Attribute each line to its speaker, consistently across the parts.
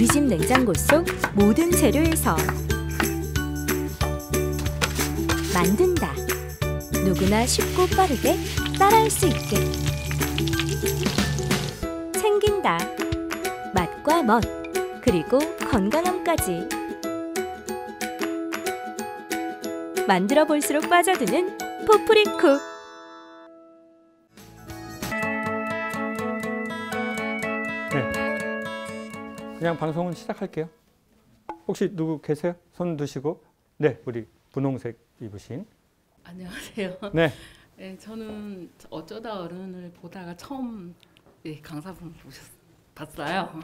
Speaker 1: 우리 집 냉장고 속 모든 재료에서 만든다. 누구나 쉽고 빠르게 따라할 수 있게. 챙긴다. 맛과 멋, 그리고 건강함까지. 만들어 볼수록 빠져드는 포프리쿡.
Speaker 2: 그냥 방송은 시작할게요. 혹시 누구 계세요? 손 드시고. 네, 우리 분홍색 입으신.
Speaker 3: 안녕하세요.
Speaker 2: 네.
Speaker 3: 네, 저는 어쩌다 어른을 보다가 처음 강사분 봤어요.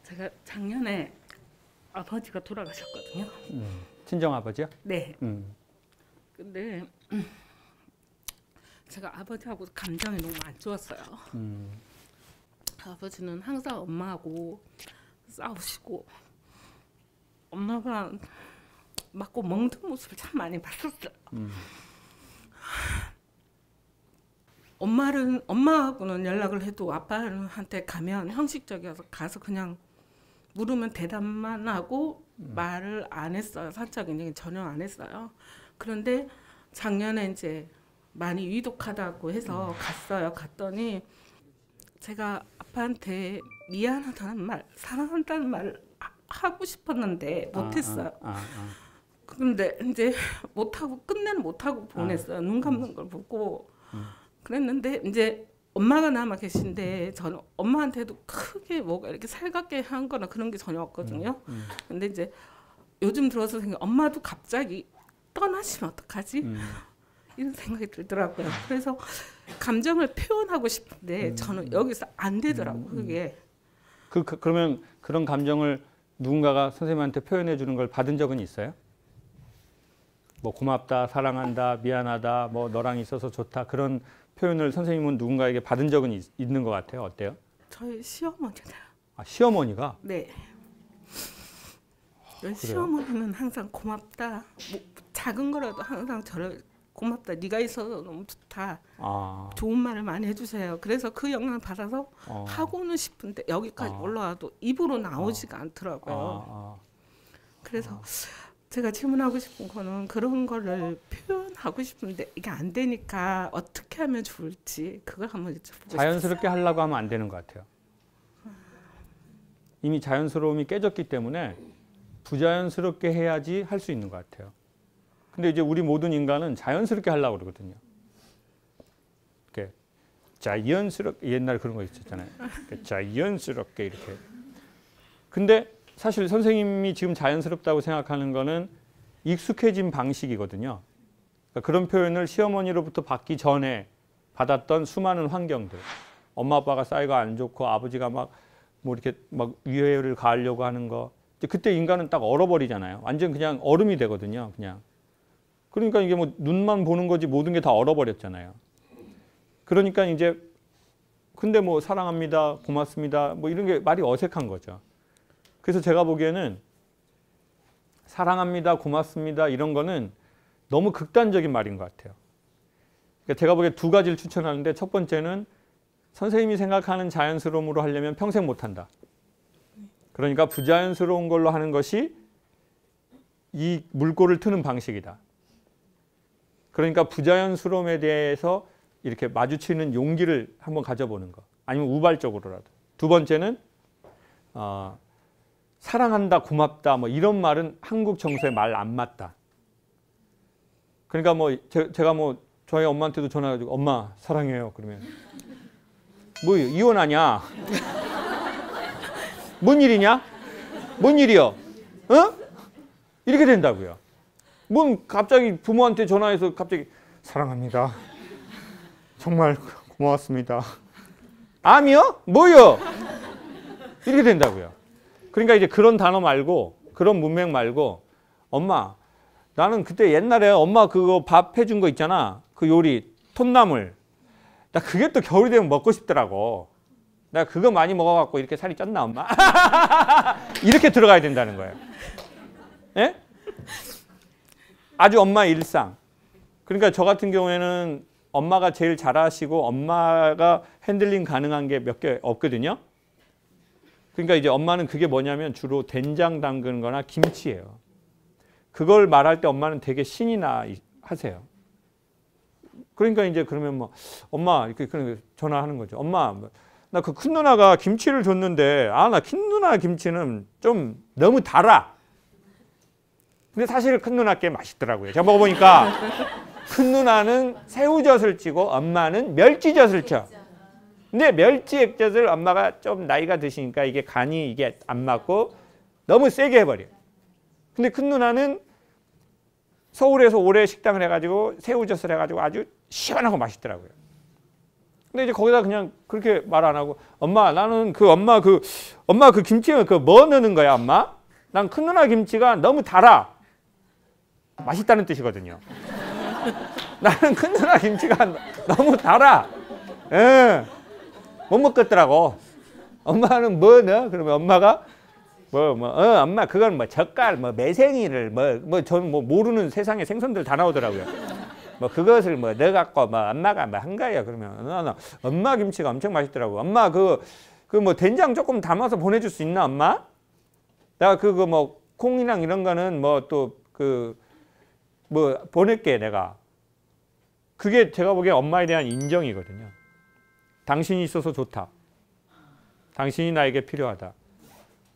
Speaker 3: 제가 작년에 아버지가 돌아가셨거든요.
Speaker 2: 친정 아버지요?
Speaker 3: 네. 근데 제가 아버지하고 감정이 너무 안 좋았어요. 아버지는 항상 엄마하고 싸우시고 엄마가 맞고 멍든 모습을 참 많이 봤었어요. 엄마하고는 연락을 해도 아빠한테 가면 형식적이어서 가서 그냥 물으면 대답만 하고 말을 안 했어요. 사적인 얘기 전혀 안 했어요. 그런데 작년에 이제 많이 위독하다고 해서 갔어요. 갔더니 제가 아빠한테 미안하다는 말, 사랑한다는 말을 하고 싶었는데 못했어요. 그런데 이제 못하고 끝내는 못하고 보냈어요. 눈 감는 걸 보고 그랬는데 이제 엄마가 남아 계신데 저는 엄마한테도 크게 뭐가 이렇게 살갑게 한 거나 그런 게 전혀 없거든요. 근데 이제 요즘 들어서 생각 엄마도 갑자기 떠나시면 어떡하지? 이런 생각이 들더라고요. 그래서 감정을 표현하고 싶은데 저는 여기서 안 되더라고요. 그게.
Speaker 2: 그러면 그런 감정을 누군가가 선생님한테 표현해 주는 걸 받은 적은 있어요? 뭐 고맙다, 사랑한다, 미안하다, 뭐 너랑 있어서 좋다 그런 표현을 선생님은 누군가에게 받은 적은 있는 것 같아요. 어때요?
Speaker 3: 저희 시어머니가.
Speaker 2: 아, 시어머니가?
Speaker 3: 네. 시어머니는 항상 고맙다. 뭐 작은 거라도 항상 저를 고맙다. 네가 있어서 너무 좋다. 좋은 말을 많이 해주세요. 그래서 그 영향을 받아서 하고는 싶은데 여기까지 올라와도 입으로 나오지가 않더라고요. 그래서 제가 질문하고 싶은 거는 그런 거를 표현하고 싶은데 이게 안 되니까 어떻게 하면 좋을지 그걸 한번 여쭤보고
Speaker 2: 자연스럽게
Speaker 3: 싶었어요.
Speaker 2: 하려고 하면 안 되는 것 같아요. 이미 자연스러움이 깨졌기 때문에 부자연스럽게 해야지 할 수 있는 것 같아요. 근데 이제 우리 모든 인간은 자연스럽게 하려고 그러거든요. 이렇게 자연스럽게 옛날에 그런 거 있었잖아요. 자연스럽게 이렇게. 근데 사실 선생님이 지금 자연스럽다고 생각하는 거는 익숙해진 방식이거든요. 그러니까 그런 표현을 시어머니로부터 받기 전에 받았던 수많은 환경들. 엄마 아빠가 사이가 안 좋고 아버지가 막 뭐 이렇게 막 위해를 가하려고 하는 거. 그때 인간은 딱 얼어버리잖아요. 완전 그냥 얼음이 되거든요. 그냥. 그러니까 이게 뭐 눈만 보는 거지 모든 게 다 얼어버렸잖아요. 그러니까 이제 근데 뭐 사랑합니다, 고맙습니다, 뭐 이런 게 말이 어색한 거죠. 그래서 제가 보기에는 사랑합니다, 고맙습니다 이런 거는 너무 극단적인 말인 것 같아요. 그러니까 제가 보기에 두 가지를 추천하는데 첫 번째는 선생님이 생각하는 자연스러움으로 하려면 평생 못한다. 그러니까 부자연스러운 걸로 하는 것이 이 물꼬를 트는 방식이다. 그러니까 부자연스러움에 대해서 이렇게 마주치는 용기를 한번 가져보는 거. 아니면 우발적으로라도. 두 번째는 사랑한다, 고맙다 뭐 이런 말은 한국 정서에 말 안 맞다. 그러니까 뭐 제가 뭐 저희 엄마한테도 전화가지고 엄마 사랑해요 그러면 뭐 이혼하냐? 뭔 일이냐? 뭔 일이요? 어? 이렇게 된다고요. 뭔 갑자기 부모한테 전화해서 갑자기 사랑합니다. 정말 고맙습니다. 암이요? 뭐요? 이렇게 된다고요. 그러니까 이제 그런 단어 말고 그런 문맥 말고 엄마 나는 그때 옛날에 엄마 그거 밥 해준 거 있잖아. 그 요리 톳나물. 나 그게 또 겨울이 되면 먹고 싶더라고. 나 그거 많이 먹어갖고 이렇게 살이 쪘나 엄마? 이렇게 들어가야 된다는 거예요. 예? 아주 엄마의 일상. 그러니까 저 같은 경우에는 엄마가 제일 잘하시고 엄마가 핸들링 가능한 게 몇 개 없거든요. 그러니까 이제 엄마는 그게 뭐냐면 주로 된장 담그는 거나 김치예요. 그걸 말할 때 엄마는 되게 신이 나 하세요. 그러니까 이제 그러면 뭐 엄마 이렇게 전화하는 거죠. 엄마 나 그 큰 누나가 김치를 줬는데 나 큰 누나 김치는 좀 너무 달아. 근데 사실 큰 누나 게 맛있더라고요. 제가 먹어보니까 큰 누나는 새우젓을 찌고 엄마는 멸치젓을 쳐. 근데 멸치 액젓을 엄마가 좀 나이가 드시니까 이게 간이 이게 안 맞고 너무 세게 해버려요. 근데 큰 누나는 서울에서 오래 식당을 해가지고 새우젓을 해가지고 아주 시원하고 맛있더라고요. 근데 이제 거기다 그냥 그렇게 말 안 하고 엄마 나는 엄마 그 김치는 뭐 넣는 거야 엄마? 난 큰 누나 김치가 너무 달아. 맛있다는 뜻이거든요. 나는 큰 누나 김치가 너무 달아. 예. 못 먹겠더라고. 엄마는 뭐 넣어? 그러면 엄마가 엄마 그건 뭐 젓갈 매생이를 전 모르는 세상에 생선들 다 나오더라고요. 그것을 넣어갖고 엄마가 한 거예요. 그러면 엄마 김치가 엄청 맛있더라고. 엄마 된장 조금 담아서 보내줄 수 있나 엄마? 내가 콩이랑 이런 거는 보낼게 내가. 그게 제가 보기엔 엄마에 대한 인정이거든요. 당신이 있어서 좋다. 당신이 나에게 필요하다.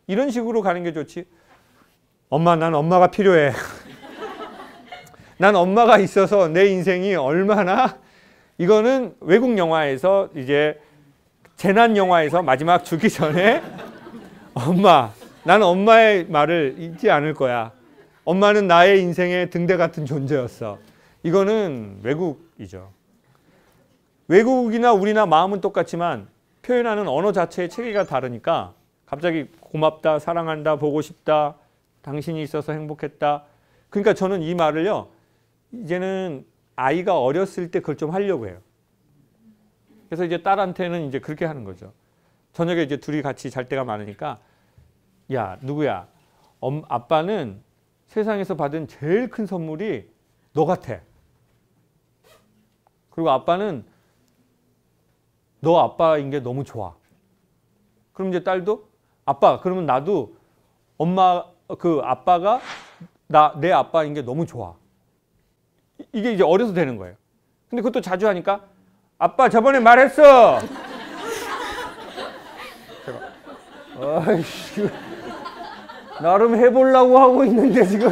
Speaker 2: 이런 식으로 가는 게 좋지. 엄마 난 엄마가 필요해. 난 엄마가 있어서 내 인생이 얼마나 이거는 외국 영화에서 이제 재난 영화에서 마지막 죽기 전에 엄마 나는 엄마의 말을 잊지 않을 거야. 엄마는 나의 인생의 등대 같은 존재였어. 이거는 외국이죠. 외국이나 우리나 마음은 똑같지만 표현하는 언어 자체의 체계가 다르니까 갑자기 고맙다, 사랑한다, 보고 싶다, 당신이 있어서 행복했다. 그러니까 저는 이 말을요. 이제는 아이가 어렸을 때 그걸 좀 하려고 해요. 그래서 이제 딸한테는 이제 그렇게 하는 거죠. 저녁에 이제 둘이 같이 잘 때가 많으니까 야, 누구야? 아빠는 세상에서 받은 제일 큰 선물이 너 같아. 그리고 아빠는 너 아빠인 게 너무 좋아. 그럼 이제 딸도 아빠, 그러면 나도 아빠가 내 아빠인 게 너무 좋아. 이게 이제 어려서 되는 거예요. 근데 그것도 자주 하니까 아빠 저번에 말했어. 제가 아이씨 나름 해보려고 하고 있는데 지금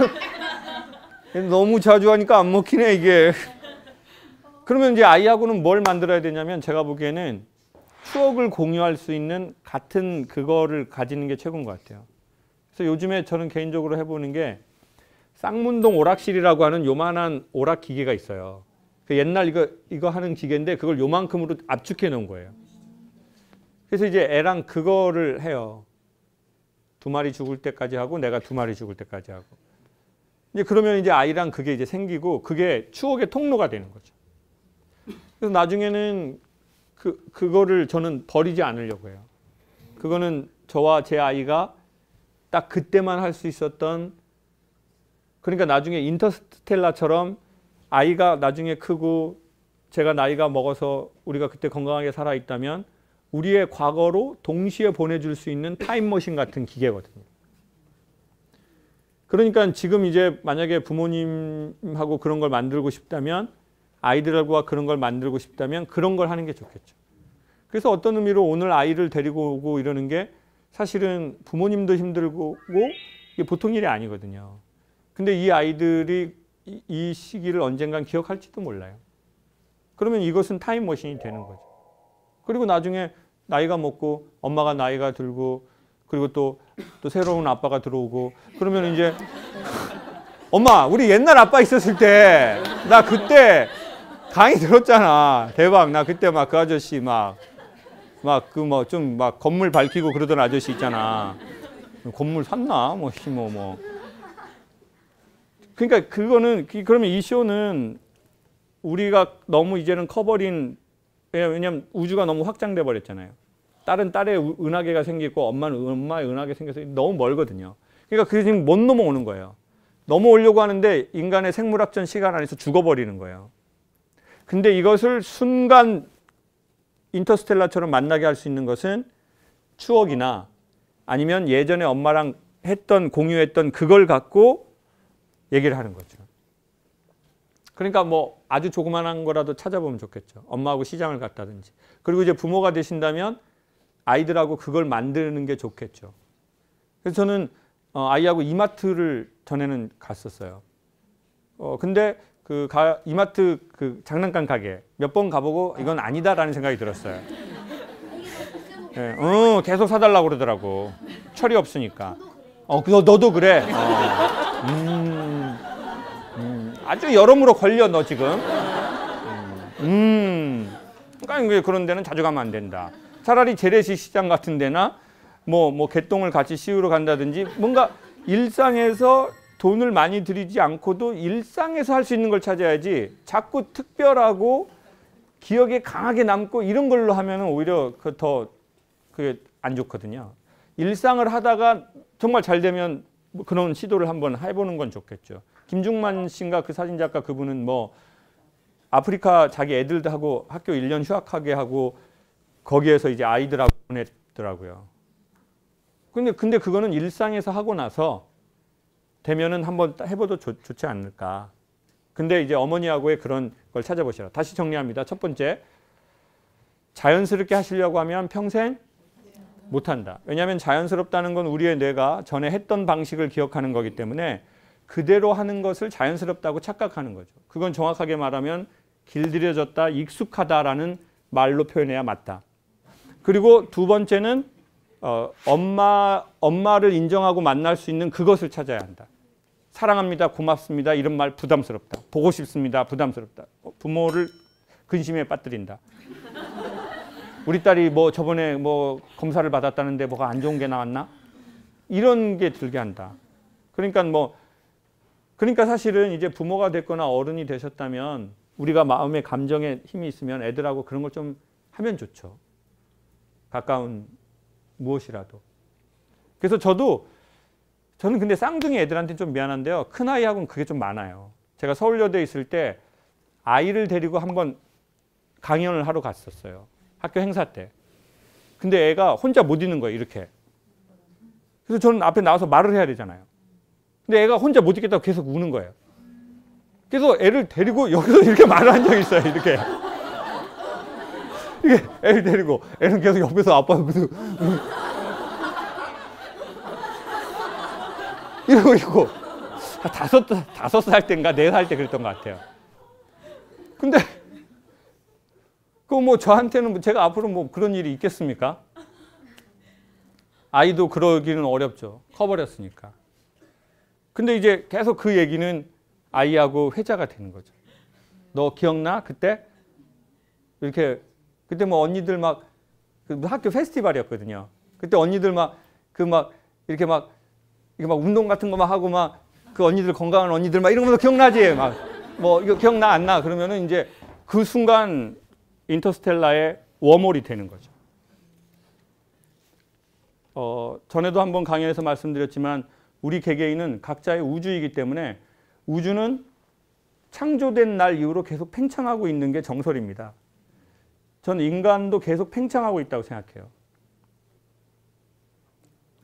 Speaker 2: 너무 자주 하니까 안 먹히네 이게. 그러면 이제 아이하고는 뭘 만들어야 되냐면 제가 보기에는 추억을 공유할 수 있는 같은 그거를 가지는 게 최고인 것 같아요. 그래서 요즘에 저는 개인적으로 해보는 게 쌍문동 오락실이라고 하는 요만한 오락 기계가 있어요. 옛날 이거 하는 기계인데 그걸 요만큼으로 압축해 놓은 거예요. 그래서 이제 애랑 그거를 해요. 2마리 죽을 때까지 하고 내가 2마리 죽을 때까지 하고. 이제 그러면 이제 아이랑 그게 이제 생기고 그게 추억의 통로가 되는 거죠. 그래서 나중에는 그거를 저는 버리지 않으려고 해요. 그거는 저와 제 아이가 딱 그때만 할 수 있었던, 그러니까 나중에 인터스텔라처럼 아이가 나중에 크고 제가 나이가 먹어서 우리가 그때 건강하게 살아있다면 우리의 과거로 동시에 보내줄 수 있는 타임머신 같은 기계거든요. 그러니까 지금 이제 만약에 부모님하고 그런 걸 만들고 싶다면, 아이들과 그런 걸 만들고 싶다면 그런 걸 하는 게 좋겠죠. 그래서 어떤 의미로 오늘 아이를 데리고 오고 이러는 게 사실은 부모님도 힘들고 이게 보통 일이 아니거든요. 근데 이 아이들이 이 시기를 언젠간 기억할지도 몰라요. 그러면 이것은 타임머신이 되는 거죠. 그리고 나중에 나이가 먹고 엄마가 나이가 들고 그리고 또 새로운 아빠가 들어오고 그러면 이제 엄마 우리 옛날 아빠 있었을 때 나 그때 강의 들었잖아. 대박. 나 그때 막 그 아저씨 막 좀 막 건물 밝히고 그러던 아저씨 있잖아. 건물 샀나? 그러니까 그거는 그러면 이 쇼는 우리가 너무 이제는 커버린, 왜냐면 우주가 너무 확장돼 버렸잖아요. 딸은 딸의 은하계가 생기고 엄마는 엄마의 은하계 생겨서 너무 멀거든요. 그러니까 그게 지금 못 넘어오는 거예요. 넘어오려고 하는데 인간의 생물학적 시간 안에서 죽어버리는 거예요. 근데 이것을 순간 인터스텔라처럼 만나게 할 수 있는 것은 추억이나 아니면 예전에 엄마랑 공유했던 그걸 갖고 얘기를 하는 거죠. 그러니까 뭐 아주 조그만한 거라도 찾아보면 좋겠죠. 엄마하고 시장을 갔다든지. 그리고 이제 부모가 되신다면 아이들하고 그걸 만드는 게 좋겠죠. 그래서 저는 아이하고 이마트를 전에는 갔었어요. 근데 이마트 장난감 가게 몇 번 가보고 이건 아니다라는 생각이 들었어요. 네, 계속 사달라고 그러더라고. 철이 없으니까. 너도 그래. 아주 여러모로 걸려 너 지금. 그러니까 그런 데는 자주 가면 안 된다. 차라리 재래식 시장 같은 데나 뭐 개똥을 같이 씌우러 간다든지 뭔가 일상에서 돈을 많이 들이지 않고도 일상에서 할 수 있는 걸 찾아야지 자꾸 특별하고 기억에 강하게 남고 이런 걸로 하면은 오히려 그게 안 좋거든요. 일상을 하다가 정말 잘 되면 뭐 그런 시도를 한번 해보는 건 좋겠죠. 김중만 씨인가 그 사진작가 그분은 뭐 아프리카 자기 애들하고 학교 1년 휴학하게 하고 거기에서 이제 아이들하고 보냈더라고요. 근데 그거는 일상에서 하고 나서 되면은 한번 해봐도 좋지 않을까. 근데 이제 어머니하고의 그런 걸 찾아보시라. 다시 정리합니다. 첫 번째, 자연스럽게 하시려고 하면 평생 못한다. 왜냐하면 자연스럽다는 건 우리의 뇌가 전에 했던 방식을 기억하는 거기 때문에 그대로 하는 것을 자연스럽다고 착각하는 거죠. 그건 정확하게 말하면 길들여졌다, 익숙하다라는 말로 표현해야 맞다. 그리고 두 번째는 엄마를 인정하고 만날 수 있는 그것을 찾아야 한다. 사랑합니다, 고맙습니다 이런 말 부담스럽다. 보고 싶습니다, 부담스럽다. 부모를 근심에 빠뜨린다. 우리 딸이 뭐 저번에 뭐 검사를 받았다는데 뭐가 안 좋은 게 나왔나? 이런 게 들게 한다. 그러니까 사실은 이제 부모가 됐거나 어른이 되셨다면 우리가 마음의 감정에 힘이 있으면 애들하고 그런 걸 좀 하면 좋죠. 가까운 무엇이라도. 그래서 저는 근데 쌍둥이 애들한테는 좀 미안한데요. 큰아이하고는 그게 좀 많아요. 제가 서울여대에 있을 때 아이를 데리고 한번 강연을 하러 갔었어요. 학교 행사 때. 근데 애가 혼자 못 있는 거예요. 이렇게. 그래서 저는 앞에 나와서 말을 해야 되잖아요. 근데 애가 혼자 못 있겠다고 계속 우는 거예요. 그래서 애를 데리고 여기서 이렇게 말을 한 적이 있어요. 이렇게 애를 데리고 애는 계속 옆에서 아빠가 이러고 있고 다섯 살 때인가 4살 때 그랬던 것 같아요. 근데 뭐 저한테는 제가 앞으로 뭐 그런 일이 있겠습니까? 아이도 그러기는 어렵죠. 커버렸으니까. 근데 이제 계속 그 얘기는 아이하고 회자가 되는 거죠. 너 기억나? 그때 뭐 언니들 막 학교 페스티벌이었거든요. 그때 언니들 이렇게 막 운동 같은 거 막 하고 그 언니들 건강한 언니들 이런 거 기억나지? 이거 기억나 안 나? 그러면은 이제 그 순간 인터스텔라의 웜홀이 되는 거죠. 전에도 한번 강연에서 말씀드렸지만 우리 개개인은 각자의 우주이기 때문에 우주는 창조된 날 이후로 계속 팽창하고 있는 게 정설입니다. 저는 인간도 계속 팽창하고 있다고 생각해요.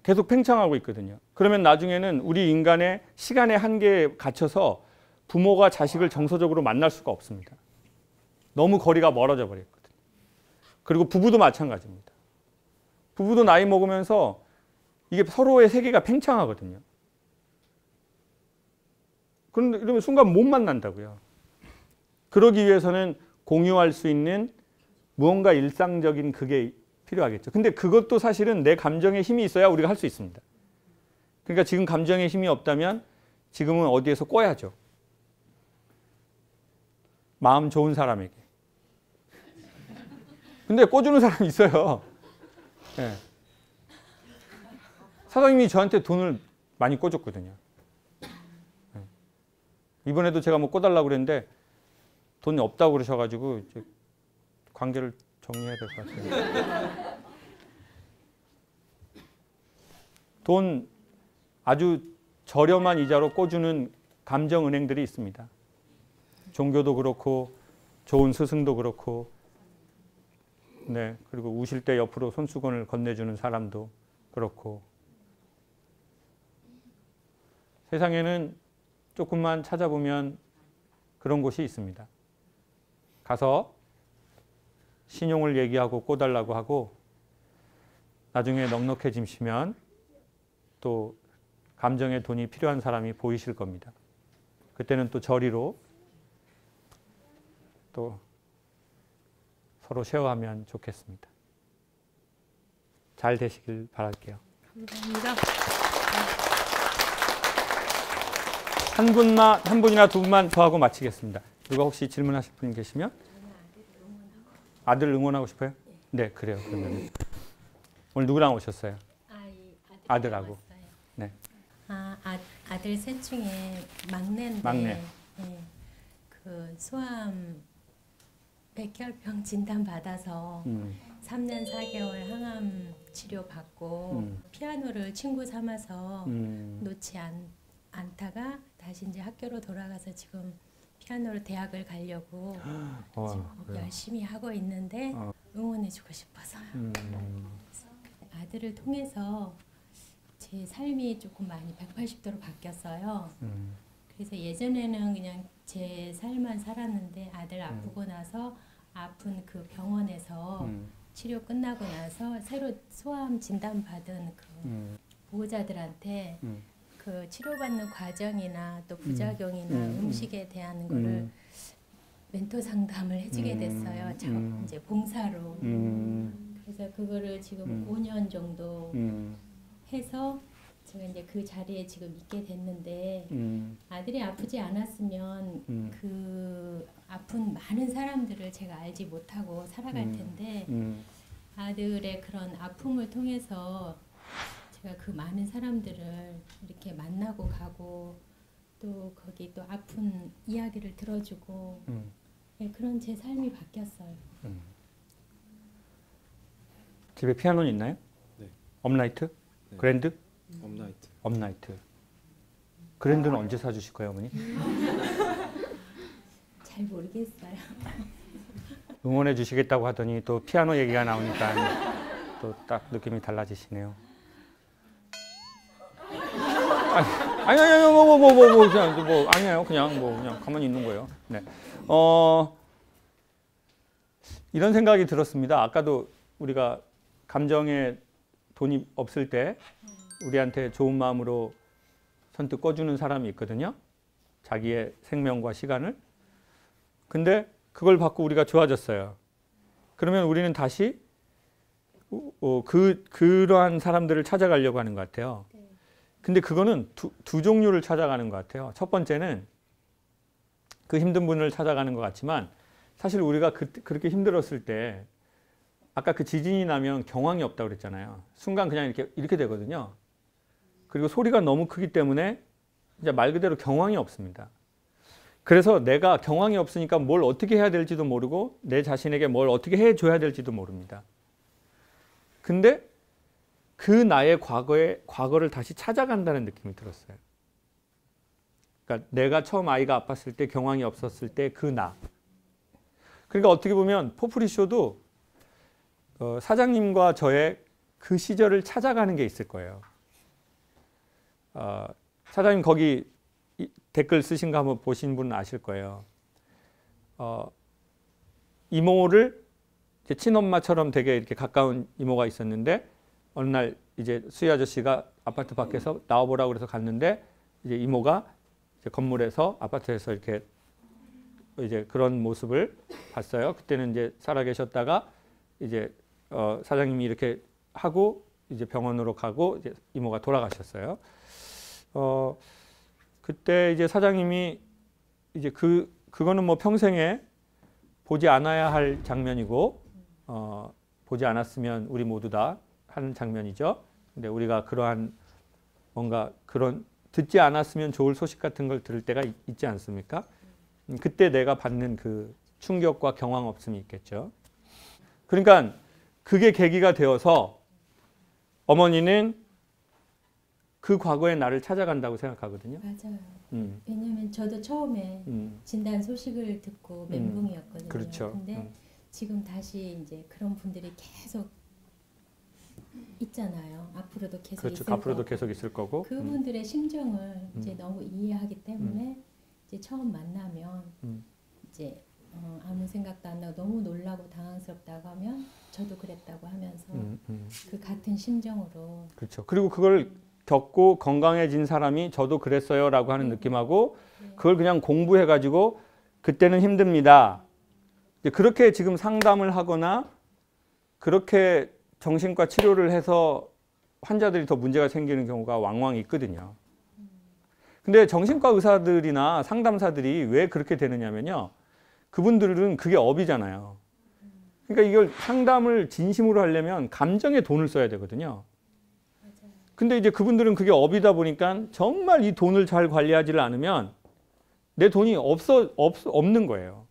Speaker 2: 계속 팽창하고 있거든요. 그러면 나중에는 우리 인간의 시간의 한계에 갇혀서 부모가 자식을 정서적으로 만날 수가 없습니다. 너무 거리가 멀어져 버렸거든요. 그리고 부부도 마찬가지입니다. 부부도 나이 먹으면서 이게 서로의 세계가 팽창하거든요. 그런데 이러면 순간 못 만난다고요. 그러기 위해서는 공유할 수 있는 무언가 일상적인 그게 필요하겠죠. 근데 그것도 사실은 내 감정에 힘이 있어야 우리가 할 수 있습니다. 그러니까 지금 감정에 힘이 없다면 지금은 어디에서 꿔야죠. 마음 좋은 사람에게. 근데 꿔주는 사람이 있어요. 네. 사장님이 저한테 돈을 많이 꿔줬거든요. 네. 이번에도 제가 뭐 꿔달라고 그랬는데 돈이 없다고 그러셔가지고 이제 관계를 정리해야 될 것 같아요. 돈 아주 저렴한 이자로 꿔주는 감정은행들이 있습니다. 종교도 그렇고 좋은 스승도 그렇고, 네, 그리고 우실 때 옆으로 손수건을 건네주는 사람도 그렇고, 세상에는 조금만 찾아보면 그런 곳이 있습니다. 가서 신용을 얘기하고 꼬달라고 하고 나중에 넉넉해지시면 또 감정의 돈이 필요한 사람이 보이실 겁니다. 그때는 또 저리로 또 서로 쉐어하면 좋겠습니다. 잘 되시길 바랄게요.
Speaker 3: 감사합니다.
Speaker 2: 한 분이나 두 분만 더 하고 마치겠습니다. 누가 혹시 질문하실 분 계시면? 아들 응원하고 싶어요? 네, 그래요. 그러면 오늘 누구랑 오셨어요? 아들하고. 네.
Speaker 4: 아들 셋 중에 막내인데
Speaker 2: 막내.
Speaker 4: 예, 그 소아암 백혈병 진단 받아서 3년 4개월 항암 치료 받고 피아노를 친구 삼아서 놓지 않다가 다시 이제 학교로 돌아가서 지금 피아노로 대학을 가려고 지금 열심히 하고 있는데 응원해주고 싶어서요. 아들을 통해서 제 삶이 조금 많이 180도로 바뀌었어요. 그래서 예전에는 그냥 제 삶만 살았는데 아들 아프고 나서 아픈 그 병원에서 치료 끝나고 나서 새로 소아암 진단받은 그 보호자들한테 그 치료받는 과정이나 또 부작용이나 음식에 대한 거를 멘토 상담을 해주게 됐어요. 이제 봉사로. 그래서 그거를 지금 5년 정도 해서 제가 이제 그 자리에 지금 있게 됐는데 아들이 아프지 않았으면 그 아픈 많은 사람들을 제가 알지 못하고 살아갈 텐데 아들의 그런 아픔을 통해서 제가 그 많은 사람들을 이렇게 만나고 가고 또 거기 또 아픈 이야기를 들어주고 네, 그런 제 삶이 바뀌었어요.
Speaker 2: 집에 피아노는 있나요?
Speaker 5: 네.
Speaker 2: 업라이트?
Speaker 5: 네.
Speaker 2: 그랜드?
Speaker 5: 업라이트.
Speaker 2: 업라이트. 그랜드는 언제 사주실 거예요, 어머니?
Speaker 4: 잘 모르겠어요.
Speaker 2: 응원해 주시겠다고 하더니 또 피아노 얘기가 나오니까 또 딱 느낌이 달라지시네요. 아니, 그냥 아니에요. 그냥 가만히 있는 거예요. 네. 이런 생각이 들었습니다. 아까도 우리가 감정에 돈이 없을 때 우리한테 좋은 마음으로 선뜻 꺼주는 사람이 있거든요. 자기의 생명과 시간을. 근데 그걸 받고 우리가 좋아졌어요. 그러면 우리는 다시 그러한 사람들을 찾아가려고 하는 것 같아요. 근데 그거는 두 종류를 찾아가는 것 같아요. 첫 번째는 그 힘든 분을 찾아가는 것 같지만 사실 우리가 그렇게 힘들었을 때 아까 그 지진이 나면 경황이 없다고 그랬잖아요. 순간 그냥 이렇게 되거든요. 그리고 소리가 너무 크기 때문에 이제 말 그대로 경황이 없습니다. 그래서 내가 경황이 없으니까 뭘 어떻게 해야 될지도 모르고 내 자신에게 뭘 어떻게 해줘야 될지도 모릅니다. 근데 그 나의 과거를 다시 찾아간다는 느낌이 들었어요. 그러니까 내가 처음 아이가 아팠을 때 경황이 없었을 때 그 나. 그러니까 어떻게 보면 포프리쇼도 사장님과 저의 그 시절을 찾아가는 게 있을 거예요. 사장님 거기 댓글 쓰신 거 한번 보신 분은 아실 거예요. 이모를 제 친엄마처럼 되게 이렇게 가까운 이모가 있었는데 어느 날 이제 수희 아저씨가 아파트 밖에서 나와보라고 그래서 갔는데 이제 이모가 이제 건물에서 아파트에서 이렇게 이제 그런 모습을 봤어요. 그때는 이제 살아 계셨다가 이제 사장님이 이렇게 하고 이제 병원으로 가고 이제 이모가 돌아가셨어요. 그때 이제 사장님이 이제 그거는 뭐 평생에 보지 않아야 할 장면이고 보지 않았으면 우리 모두 다 하는 장면이죠. 근데 우리가 그러한 뭔가 그런 듣지 않았으면 좋을 소식 같은 걸 들을 때가 있지 않습니까? 그때 내가 받는 그 충격과 경황 없음이 있겠죠. 그러니까 그게 계기가 되어서 어머니는 그 과거의 나를 찾아간다고 생각하거든요.
Speaker 4: 맞아요. 왜냐면 저도 처음에 진단 소식을 듣고 멘붕이었거든요.
Speaker 2: 그렇죠.
Speaker 4: 근데 지금 다시 이제 그런 분들이 계속 있잖아요. 앞으로도 계속
Speaker 2: 그렇죠.
Speaker 4: 있을
Speaker 2: 앞으로도
Speaker 4: 거고.
Speaker 2: 계속 있을 거고.
Speaker 4: 그분들의 심정을 이제 너무 이해하기 때문에 이제 처음 만나면 이제 아무 생각도 안 나고 너무 놀라고 당황스럽다고 하면 저도 그랬다고 하면서 그 같은 심정으로.
Speaker 2: 그렇죠. 그리고 그걸 겪고 건강해진 사람이 저도 그랬어요라고 하는 느낌하고 그걸 그냥 공부해가지고 그때는 힘듭니다. 이제 그렇게 지금 상담을 하거나 그렇게 정신과 치료를 해서 환자들이 더 문제가 생기는 경우가 왕왕 있거든요. 근데 정신과 의사들이나 상담사들이 왜 그렇게 되느냐면요. 그분들은 그게 업이잖아요. 그러니까 이걸 상담을 진심으로 하려면 감정에 돈을 써야 되거든요. 근데 이제 그분들은 그게 업이다 보니까 정말 이 돈을 잘 관리하지 않으면 내 돈이 없는 거예요.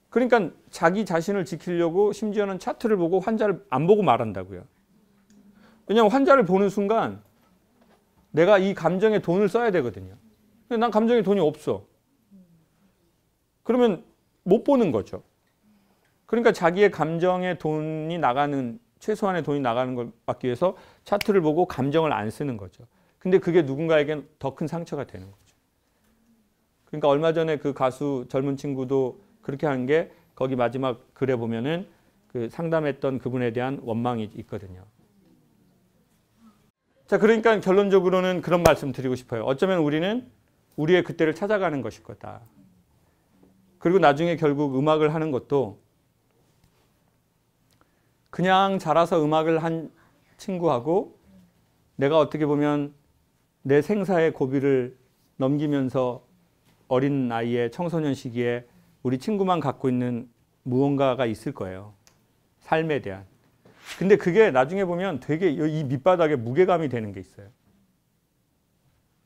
Speaker 2: 그러니까 자기 자신을 지키려고 심지어는 차트를 보고 환자를 안 보고 말한다고요. 왜냐하면 환자를 보는 순간 내가 이 감정에 돈을 써야 되거든요. 근데 난 감정에 돈이 없어. 그러면 못 보는 거죠. 그러니까 자기의 감정에 돈이 나가는, 최소한의 돈이 나가는 걸 막기 위해서 차트를 보고 감정을 안 쓰는 거죠. 근데 그게 누군가에겐 더 큰 상처가 되는 거죠. 그러니까 얼마 전에 그 가수 젊은 친구도 그렇게 한 게 거기 마지막 글에 보면은 그 상담했던 그분에 대한 원망이 있거든요. 자, 그러니까 결론적으로는 그런 말씀 드리고 싶어요. 어쩌면 우리는 우리의 그때를 찾아가는 것일 거다. 그리고 나중에 결국 음악을 하는 것도 그냥 자라서 음악을 한 친구하고 내가 어떻게 보면 내 생사의 고비를 넘기면서 어린 나이에 청소년 시기에 우리 친구만 갖고 있는 무언가가 있을 거예요. 삶에 대한. 근데 그게 나중에 보면 되게 이 밑바닥에 무게감이 되는 게 있어요.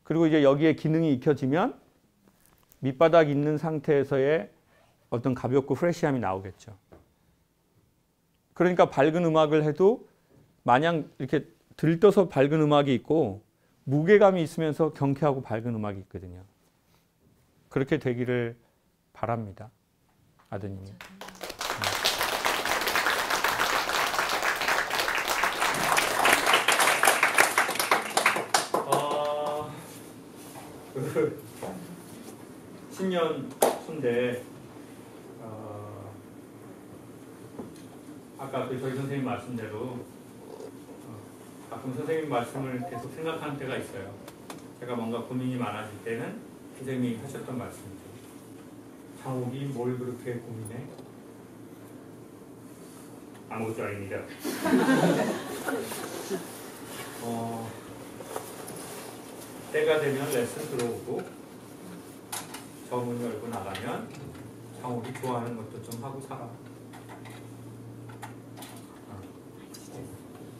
Speaker 2: 그리고 이제 여기에 기능이 익혀지면 밑바닥 있는 상태에서의 어떤 가볍고 프레시함이 나오겠죠. 그러니까 밝은 음악을 해도 마냥 이렇게 들떠서 밝은 음악이 있고 무게감이 있으면서 경쾌하고 밝은 음악이 있거든요. 그렇게 되기를 바랍니다. 아드님이. 신년 순대 아까 그 저희 선생님 말씀대로 가끔 선생님 말씀을 계속 생각하는 때가 있어요. 제가 뭔가 고민이 많아질 때는 선생님이 하셨던 말씀이죠. 장욱이 뭘 그렇게 고민해? 아무것도 아닙니다. 때가 되면 레슨 들어오고 저문 열고 나가면 장욱이 좋아하는 것도 좀 하고 살아.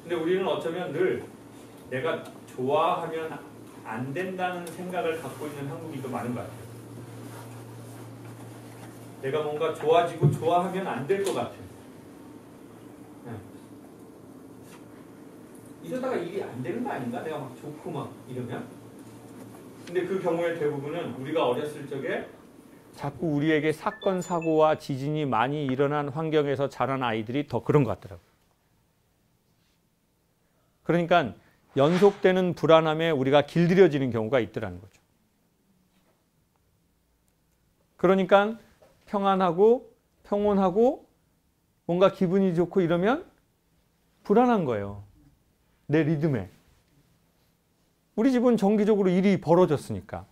Speaker 2: 근데 우리는 어쩌면 늘 내가 좋아하면 안 된다는 생각을 갖고 있는 한국인도 많은 것 같아요. 내가 뭔가 좋아지고 좋아하면 안 될 것 같아요. 이러다가 일이 안 되는 거 아닌가? 내가 막 좋고 막 이러면? 근데 그 경우의 대부분은 우리가 어렸을 적에 자꾸 우리에게 사건, 사고와 지진이 많이 일어난 환경에서 자란 아이들이 더 그런 것 같더라고요. 그러니까 연속되는 불안함에 우리가 길들여지는 경우가 있더라는 거죠. 그러니까 평안하고 평온하고 뭔가 기분이 좋고 이러면 불안한 거예요. 내 리듬에. 우리 집은 정기적으로 일이 벌어졌으니까.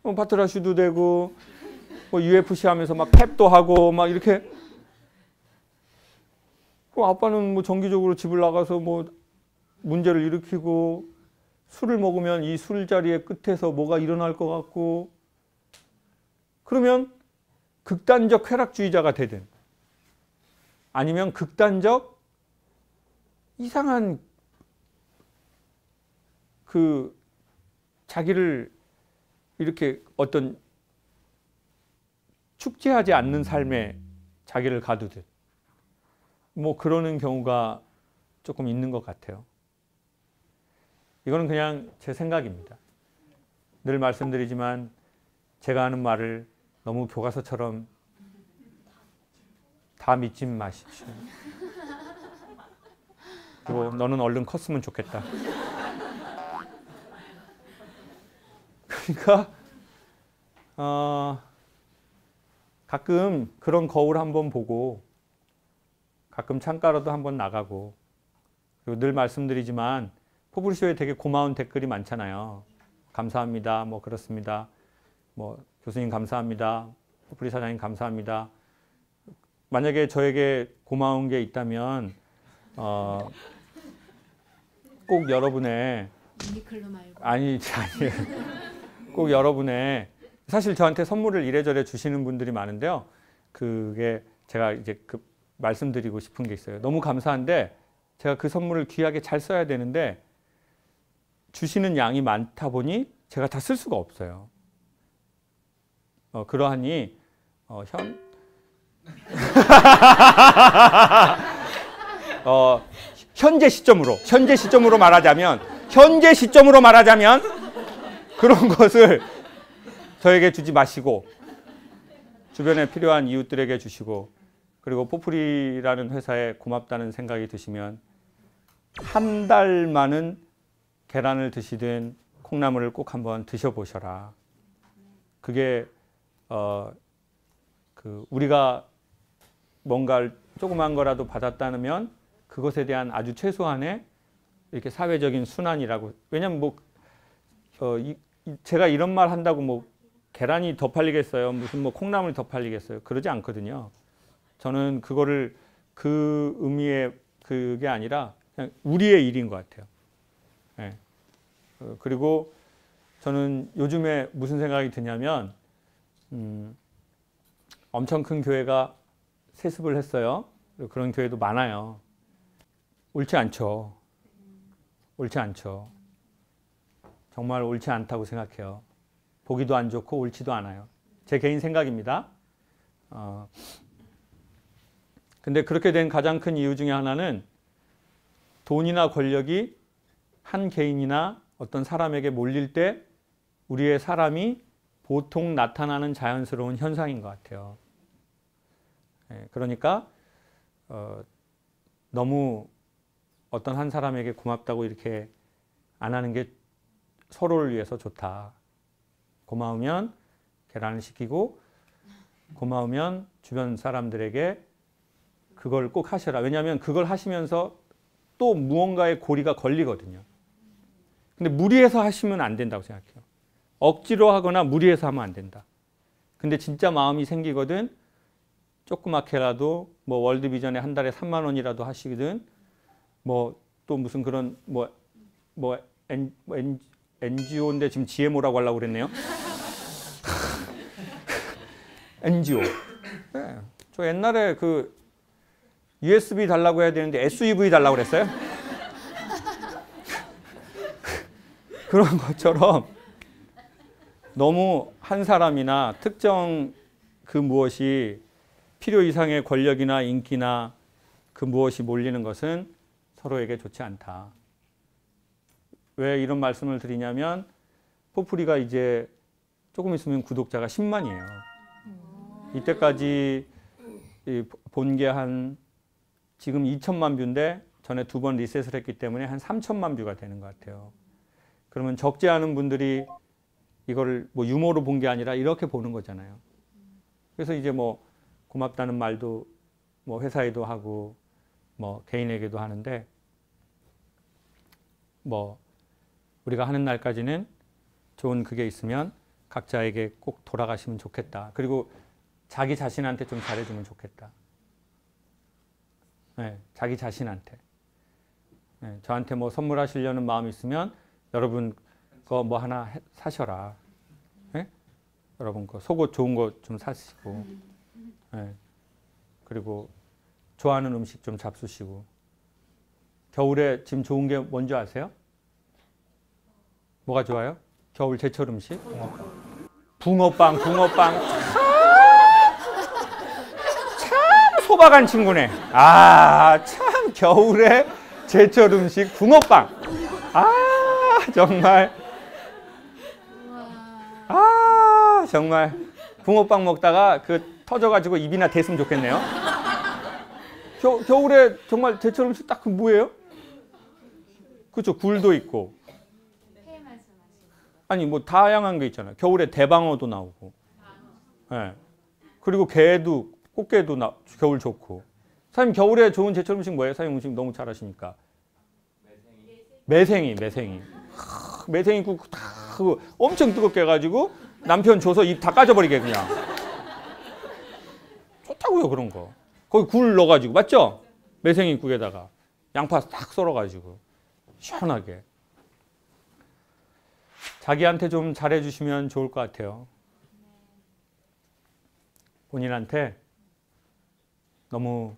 Speaker 2: 파트라슈도 되고 UFC 하면서 막 탭도 하고 막 이렇게. 아빠는 뭐 정기적으로 집을 나가서 뭐 문제를 일으키고 술을 먹으면 이 술자리의 끝에서 뭐가 일어날 것 같고 그러면 극단적 쾌락주의자가 되든 아니면 극단적 이상한 그 자기를 이렇게 어떤 축제하지 않는 삶에 자기를 가두듯 뭐 그러는 경우가 조금 있는 것 같아요. 이거는 그냥 제 생각입니다. 늘 말씀드리지만 제가 하는 말을 너무 교과서처럼 다 믿지 마십시오. 그리고 너는 얼른 컸으면 좋겠다. 그러니까 가끔 그런 거울 한번 보고 가끔 창가로도 한번 나가고, 그리고 늘 말씀드리지만 포프리쇼에 되게 고마운 댓글이 많잖아요. 감사합니다. 뭐 그렇습니다. 뭐 교수님 감사합니다. 포프리 사장님 감사합니다. 만약에 저에게 고마운 게 있다면 꼭 여러분의
Speaker 5: 유니클로 말고
Speaker 2: 아니 꼭 여러분의 사실 저한테 선물을 이래저래 주시는 분들이 많은데요. 그게 제가 이제 말씀드리고 싶은 게 있어요. 너무 감사한데 제가 그 선물을 귀하게 잘 써야 되는데 주시는 양이 많다 보니 제가 다 쓸 수가 없어요. 그러하니 현재 시점으로 말하자면 그런 것을 저에게 주지 마시고 주변에 필요한 이웃들에게 주시고, 그리고 포프리라는 회사에 고맙다는 생각이 드시면 한 달만은 계란을 드시든 콩나물을 꼭 한번 드셔보셔라. 그게 우리가 뭔가를 조그만 거라도 받았다면 그것에 대한 아주 최소한의 이렇게 사회적인 순환이라고. 왜냐면 제가 이런 말 한다고 뭐 계란이 더 팔리겠어요? 무슨 뭐 콩나물이 더 팔리겠어요? 그러지 않거든요. 저는 그거를 그 의미의 그게 아니라 그냥 우리의 일인 것 같아요. 네. 그리고 저는 요즘에 무슨 생각이 드냐면 엄청 큰 교회가 세습을 했어요. 그런 교회도 많아요. 옳지 않죠. 정말 옳지 않다고 생각해요. 보기도 안 좋고 옳지도 않아요. 제 개인 생각입니다. 근데 그렇게 된 가장 큰 이유 중에 하나는 돈이나 권력이 한 개인이나 어떤 사람에게 몰릴 때 우리의 사람이 보통 나타나는 자연스러운 현상인 것 같아요. 그러니까 너무 어떤 한 사람에게 고맙다고 이렇게 안 하는 게 서로를 위해서 좋다. 고마우면 계란을 시키고 고마우면 주변 사람들에게 그걸 꼭 하셔라. 왜냐하면 그걸 하시면서 또 무언가의 고리가 걸리거든요. 근데 무리해서 하시면 안 된다고 생각해요. 억지로 하거나 무리해서 하면 안 된다. 근데 진짜 마음이 생기거든 조그맣게라도 뭐 월드비전에 한 달에 3만 원이라도 하시거든 뭐 또 무슨 그런 NGO인데 지금 GMO라고 하려고 그랬네요. NGO. 네. 저 옛날에 그 USB 달라고 해야 되는데 SUV 달라고 그랬어요. 그런 것처럼 너무 한 사람이나 특정 그 무엇이 필요 이상의 권력이나 인기나 그 무엇이 몰리는 것은 서로에게 좋지 않다. 왜 이런 말씀을 드리냐면 포프리가 이제 조금 있으면 구독자가 10만이에요. 이때까지 본 게 한 지금 2천만 뷰인데 전에 2번 리셋을 했기 때문에 한 3천만 뷰가 되는 것 같아요. 그러면 적지 않은 분들이 이거를 뭐 유머로 본 게 아니라 이렇게 보는 거잖아요. 그래서 이제 뭐 고맙다는 말도 뭐 회사에도 하고 뭐 개인에게도 하는데 뭐 우리가 하는 날까지는 좋은 그게 있으면 각자에게 꼭 돌아가시면 좋겠다. 그리고 자기 자신한테 좀 잘해주면 좋겠다. 네, 자기 자신한테. 네, 저한테 뭐 선물하시려는 마음이 있으면 여러분 거 뭐 하나 사셔라. 네? 여러분 거 속옷 좋은 거 좀 사시고, 네. 그리고 좋아하는 음식 좀 잡수시고. 겨울에 지금 좋은 게 뭔지 아세요? 뭐가 좋아요? 겨울 제철 음식? 붕어빵. 참 소박한 친구네. 참 겨울에 제철 음식 붕어빵. 정말. 정말 붕어빵 먹다가 그 터져가지고 입이나 댔으면 좋겠네요. 겨울에 정말 제철 음식 딱 그 뭐예요? 그렇죠. 굴도 있고. 아니 뭐 다양한 게 있잖아요. 겨울에 대방어도 나오고. 네. 그리고 게도 꽃게도 겨울 좋고. 사장님 겨울에 좋은 제철 음식 뭐예요? 사장님 음식 너무 잘하시니까. 매생이. 매생이국 다 엄청 뜨겁게 해가지고 남편 줘서 입 다 까져버리게 그냥. 좋다고요 그런 거. 거기 굴 넣어가지고 맞죠? 매생이국에다가 양파 딱 썰어가지고 시원하게. 자기한테 좀 잘해주시면 좋을 것 같아요. 본인한테 너무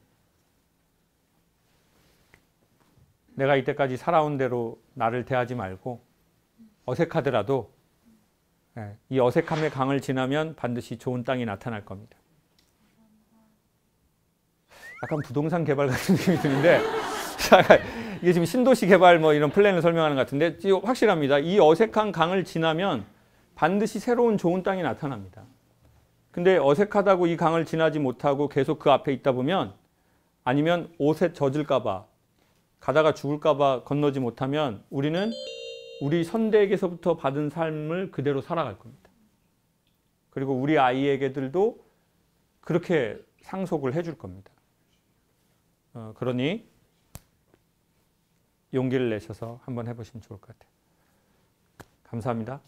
Speaker 2: 내가 이때까지 살아온 대로 나를 대하지 말고 어색하더라도 이 어색함의 강을 지나면 반드시 좋은 땅이 나타날 겁니다. 약간 부동산 개발 같은 느낌이 드는데 이게 지금 신도시 개발 뭐 이런 플랜을 설명하는 것 같은데 확실합니다. 이 어색한 강을 지나면 반드시 새로운 좋은 땅이 나타납니다. 근데 어색하다고 이 강을 지나지 못하고 계속 그 앞에 있다 보면 아니면 옷에 젖을까 봐 가다가 죽을까 봐 건너지 못하면 우리는 우리 선대에게서부터 받은 삶을 그대로 살아갈 겁니다. 그리고 우리 아이에게들도 그렇게 상속을 해줄 겁니다. 그러니 용기를 내셔서 한번 해보시면 좋을 것 같아요. 감사합니다.